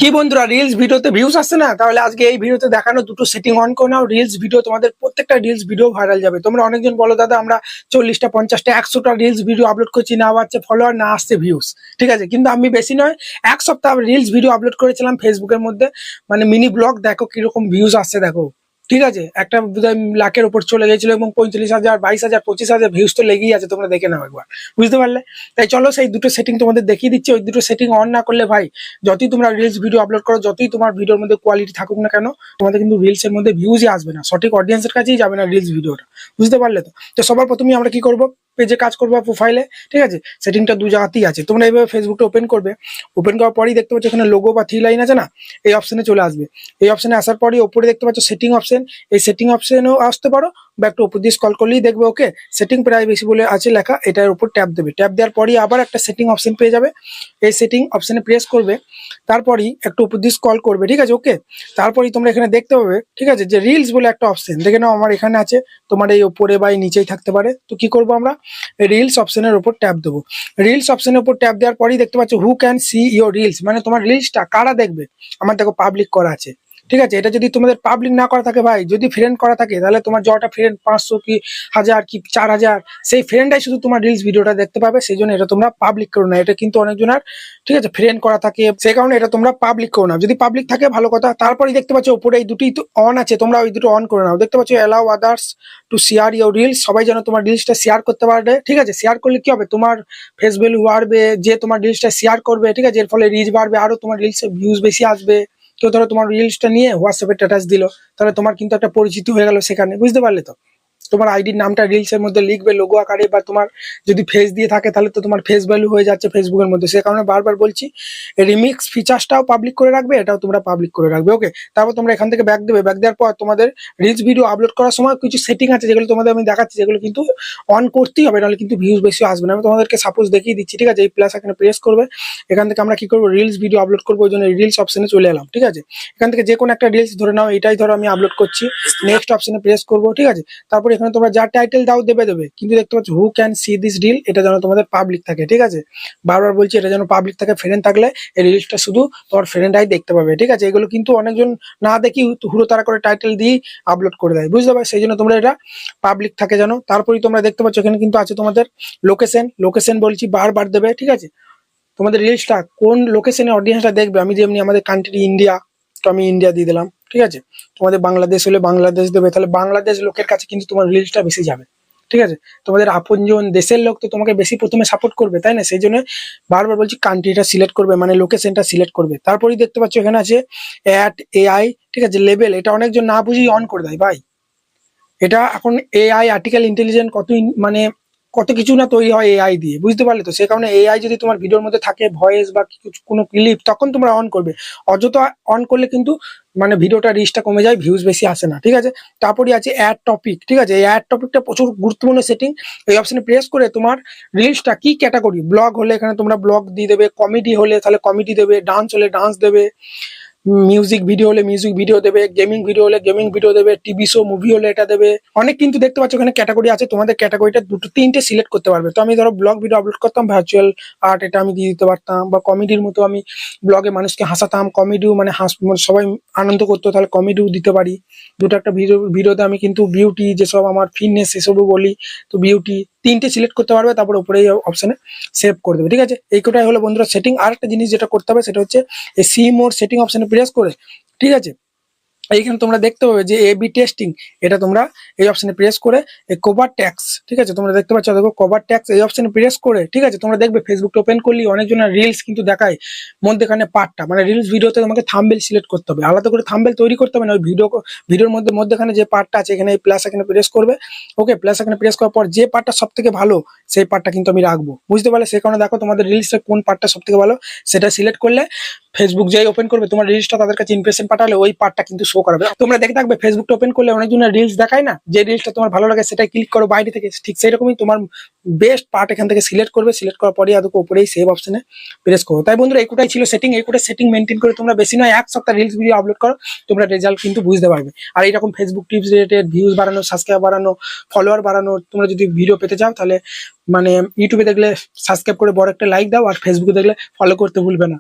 কি বন্ধুরা, রিলস ভিডিওতে ভিউজ আসছে না? তাহলে আজকে এই ভিডিওতে দেখানো দুটো সেটিং অন করে নাও। রিলস ভিডিও তোমাদের প্রত্যেকটা রিলস ভিডিও ভাইরাল যাবে। তোমরা অনেকজন বলো দাদা আমরা 40টা 50টা 100টা রিলস ভিডিও আপলোড করছি, না আসছে ফলোয়ার, না আসছে ভিউজ। ঠিক আছে, কিন্তু আমি বেশি নয়, এক সপ্তাহ রিলস ভিডিও আপলোড করেছিলাম ফেসবুকের মধ্যে, মানে মিনি ব্লগ। দেখো কিরকম ভিউজ আসছে দেখো। ঠিক আছে, একটা বোধহয় লাখের উপর চলে গেছিল এবং 45,000 22,000 25,000 ভিউজ তো লেগেই আছে। তোমরা দেখে নাও একবার, বুঝতে পারলে? তাই চলো সেই দুটো সেটিং তোমাদের দেখিয়ে দিচ্ছি। ওই দুটো সেটিং অন না করলে ভাই, যতই তোমরা রিলস ভিডিও আপলোড করো, যতই তোমার ভিডিওর মধ্যে কোয়ালিটি থাকুক না কেন, তোমাদের কিন্তু রিলস এর মধ্যে ভিউজই আসবে না, সঠিক অডিয়েন্সের কাছেই যাবে না রিলস ভিডিওটা। বুঝতে পারলে? তো সবার প্রথমে আমরা কি করব, পেজে কাজ করবো, প্রোফাইলে। ঠিক আছে, সেটিংটা দু জায়গাতেই আছে। তোমরা এইভাবে ফেসবুকটা ওপেন করবে। ওপেন করার পরেই দেখতে পাচ্ছ এখানে লোগো বা থ্রি লাইন আছে না, এই অপশনে চলে আসবে। এই অপশনে আসার পরই ওপরে দেখতে পাচ্ছ সেটিং অপশন। এই সেটিং অপশনেও আসতে পারো বা একটু উপর দিয়ে স্ক্রল করলেই দেখবে ওকে সেটিং প্রাইভেসি বলে আছে লেখা, এটার উপর ট্যাপ দেবে। ট্যাপ দেওয়ার পরই আবার একটা সেটিং অপশন পেয়ে যাবে। এই সেটিং অপশনে প্রেস করবে, তারপরই একটু উপর দিয়ে স্ক্রল করবে। ঠিক আছে, ওকে। তারপরই তোমরা এখানে দেখতে পাবে, ঠিক আছে, যে রিলস বলে একটা অপশন দেখে নাও। আমার এখানে আছে, তোমার এই উপরে বা এই নিচেই থাকতে পারে। তো কি করবো আমরা, রিলস অপশনের উপর ট্যাপ দেবো। রিলস অপশনের উপর ট্যাপ দেওয়ার পরেই দেখতে পাচ্ছ who can see your reels, মানে তোমার রিলসটা কারা দেখবে। আমার দেখো পাবলিক করা আছে। ঠিক আছে, এটা যদি তোমাদের পাবলিক না করা থাকে ভাই, যদি ফ্রেন্ড করা থাকে, তাহলে তোমার যটা ফ্রেন্ড 500 কি 1000 কি 4000, সেই ফ্রেন্ডাই শুধু তোমার রিলস ভিডিওটা দেখতে পাবে। সেই জন্য এটা তোমরা পাবলিক করো না। এটা কিন্তু অনেকজনের, ঠিক আছে, ফ্রেন্ড করা থাকে, সেই কারণে এটা তোমরা পাবলিক করো না। যদি পাবলিক থাকে ভালো কথা। তারপরেই দেখতে পাচ্ছ উপরে এই দুটি অন আছে, তোমরা ওই দুটো অন করে নাও। দেখতে পাচ্ছ allow others to share your reels, সবাই যেন তোমার রিলসটা শেয়ার করতে পারবে। ঠিক আছে, শেয়ার করলে কি হবে, তোমার ফেস ভ্যালু বাড়বে, যে তোমার রিলসটা শেয়ার করবে। ঠিক আছে, এর ফলে রিচ বাড়বে, আরো তোমার রিলসে ভিউজ বেশি আসবে। কেউ ধরো তোমার রিলসটা নিয়ে হোয়াটসঅ্যাপে স্ট্যাটাস দিল, তাহলে তোমার কিন্তু একটা পরিচিতি হয়ে গেল সেখানে। বুঝতে পারলে? তো তোমার আইডির নামটা রিলস এর মধ্যে লিখবে লোগো আকারে, বা তোমার যদি ফেস দিয়ে থাকে তাহলে তো তোমার ফেস ভ্যালু হয়ে যাচ্ছে ফেসবুকের মধ্যে। সে কারণে বারবার বলছি, রিমিক্স ফিচার্সটাও পাবলিক করে রাখবে, এটাও তোমরা পাবলিক করে রাখবে। ওকে, তারপর তোমরা এখান থেকে ব্যাক দেবে। ব্যাক দেওয়ার পর তোমাদের রিলস ভিডিও আপলোড করার সময় কিছু সেটিং আছে, যেগুলো তোমাদের আমি দেখাচ্ছি, যেগুলো কিন্তু অন করতেই হবে, নাহলে কিন্তু ভিউজ বেশি আসবে না। আমি তোমাদেরকে সাপোজ দেখিয়ে দিচ্ছি। ঠিক আছে, এই প্লাস এখানে প্রেস করবে। এখান থেকে আমরা কি করবো, রিলস ভিডিও আপলোড করবো, ওই জন্য রিলস অপশনে চলে এলাম। ঠিক আছে, এখান থেকে যে কোনো একটা রিলস ধরে নাও, এটাই ধরো আমি আপলোড করছি। নেক্সট অপশনে প্রেস করবো। ঠিক আছে, তারপর এখানে তোমরা যা টাইটেল দাও দেবে, কিন্তু দেখতে পাচ্ছ who can see this reel, এটা যেন তোমাদের পাবলিক থাকে। ঠিক আছে, বারবার বলছি এটা যেন পাবলিক থাকে। ফ্রেন্ড থাকলে এই রিলসটা শুধু তোমার ফ্রেন্ডরাই দেখতে পাবে। ঠিক আছে, এগুলো কিন্তু অনেকজন না দেখি হুড়োতাড়া করে টাইটেল দিয়ে আপলোড করে দেয়, বুঝতে পারবে? সেই জন্য তোমরা এটা পাবলিক থাকে জানো। তারপরেই তোমরা দেখতে পাচ্ছ এখানে কিন্তু আছে তোমাদের লোকেশন। লোকেশন বলছি বারবার দেবে। ঠিক আছে, তোমাদের রিলসটা কোন লোকেশনে অডিয়েন্সটা দেখবে। আমি যেমনি আমাদের কান্ট্রি ইন্ডিয়া, তো আমি ইন্ডিয়া দিয়ে দিলাম। ঠিক আছে, তোমাদের বাংলাদেশ হলে বাংলাদেশ দেবে, তাহলে বাংলাদেশ লোকের কাছে কিন্তু তোমার রিলসটা বেশি যাবে। ঠিক আছে, তোমাদের আপনজন দেশের লোক তো তোমাকে বেশি প্রথমে সাপোর্ট করবে, তাই না? সেই জন্য বারবার বলছি কান্ট্রিটা সিলেক্ট করবে, মানে লোকেশনটা সিলেক্ট করবে। তারপরেই দেখতে পাচ্ছ এখানে আছে অ্যাট এআই। ঠিক আছে, লেভেল, এটা অনেকজন না বুঝেই অন করে দেয় ভাই। এটা এখন এআই আর্টিফিশিয়াল ইন্টেলিজেন্স মানে কত কিছু না তৈরি হয় এআই দিয়ে, বুঝতে পারলে? তো সে কারণে এআই যদি তোমার ভিডিওর মধ্যে থাকে, ভয়েস বা কোনো ক্লিপ, তখন তোমরা অন করবে। অযথা অন করলে কিন্তু মানে ভিডিওটা রিচটা কমে যায়, ভিউজ বেশি আসে না। ঠিক আছে, তারপরে আছে অ্যাড টপিক। ঠিক আছে, এই অ্যাড টপিকটা প্রচুর গুরুত্বপূর্ণ সেটিং। এই অপশনে প্রেস করে তোমার রিলসটা কি ক্যাটাগরি, ব্লগ হলে এখানে তোমরা ব্লগ দিয়ে দেবে, কমেডি হলে তাহলে কমেডি দেবে, ডান্স হলে ডান্স দেবে, মিউজিক ভিডিও হলে মিউজিক ভিডিও দেবে, গেমিং ভিডিও হলে গেমিং ভিডিও দেবে, টিভি শো মুভি হলে এটা দেবে। অনেক কিন্তু দেখতে পাচ্ছ এখানে ক্যাটাগরি আছে, তোমাদের ক্যাটাগরিটা দুটো তিনটে সিলেক্ট করতে পারবে। তো আমি ধরো ব্লগ ভিডিও আপলোড করতাম, ভার্চুয়াল আর্ট, এটা আমি দিয়ে দিতে পারতাম। বা কমেডির মতো আমি ব্লগে মানুষকে হাসাতাম, কমেডিও মানে মানে সবাই আনন্দ করতো, তাহলে কমেডিও দিতে পারি। দুটো একটা ভিডিওতে আমি কিন্তু বিউটি, যেসব আমার ফিটনেস সেসবও বলি, তো বিউটি তিনটে সিলেক্ট করতে পারবে। তারপর উপরে এই অপশনে সেভ করে দেবে। ঠিক আছে, এই কোটাই হলো বন্ধুরা সেটিং। আর একটা জিনিস যেটা করতে হবে সেটা হচ্ছে এই সি মোর সেটিং অপশনে প্রেস করে, ঠিক আছে, এইখানে তোমরা দেখতে পাবে যে এবি টেস্টিং, এটা তোমরা এই অপশনে প্রেস করে এই কভার ট্যাক্স, ঠিক আছে, তোমরা দেখতে পাচ্ছ, দেখো কভার ট্যাক্স এই অপশনে প্রেস করে। ঠিক আছে, তোমরা দেখবে ফেসবুক ওপেন করলে অনেকজনের রিলস কিন্তু দেখায় মধ্যেখানে পার্টটা, মানে রিলস ভিডিওতে তোমাকে থাম্বনেল সিলেক্ট করতে হবে, আলাদা করে থাম্বনেল তৈরি করতে হবে না। ওই ভিডিওর মধ্যেখানে যে পার্টটা আছে, এখানে এই প্লাস এখানে প্রেস করবে। ওকে, প্লাস এখানে প্রেস করার পর যে পার্টটা সব থেকে ভালো, সেই পার্টটা কিন্তু আমি রাখবো, বুঝতে পারলে? সেই কারণে দেখো তোমাদের রিলসের কোন পার্টটা সব থেকে ভালো, সেটা সিলেক্ট করলে ফেসবুক যাই ওপেন করবে, তোমার রিলসটা তাদের কাছে ইমপ্রেশন পাঠালে ওই পার্টটা কিন্তু শো করাবে। তোমরা দেখে থাকবে ফেসবুকটা ওপেন করলে অনেকজনের রিলস দেখায় না, যে রিলসটা তোমার ভালো লাগে সেটা ক্লিক করো বাইরে থেকে, ঠিক সেই রকমই তোমার বেস্ট পার্ট এখান থেকে সিলেক্ট করবে। সিলেক্ট করার পরে আদৌ উপরেই সেভ অপশনে প্রেস করো। তাই বন্ধুরা এইটাই ছিল সেটিং। এইটা সেটিং মেনটেন করে তোমরা বেশি নয় এক সপ্তাহ রিলস ভিডিও আপলোড করো, তোমরা রেজাল্ট কিন্তু বুঝতে পারবে। আর এইরকম ফেসবুক টিপস রিলেটেড, ভিউজ বাড়ানো, সাবস্ক্রাইব বাড়ানো, ফলোয়ার বাড়ানো, তোমরা যদি ভিডিও পেতে চাও তাহলে মানে ইউটিউবে দেখলে সাবস্ক্রাইব করে বড় একটা লাইক দাও, আর ফেসবুকে দেখলে ফলো করতে ভুলবে না।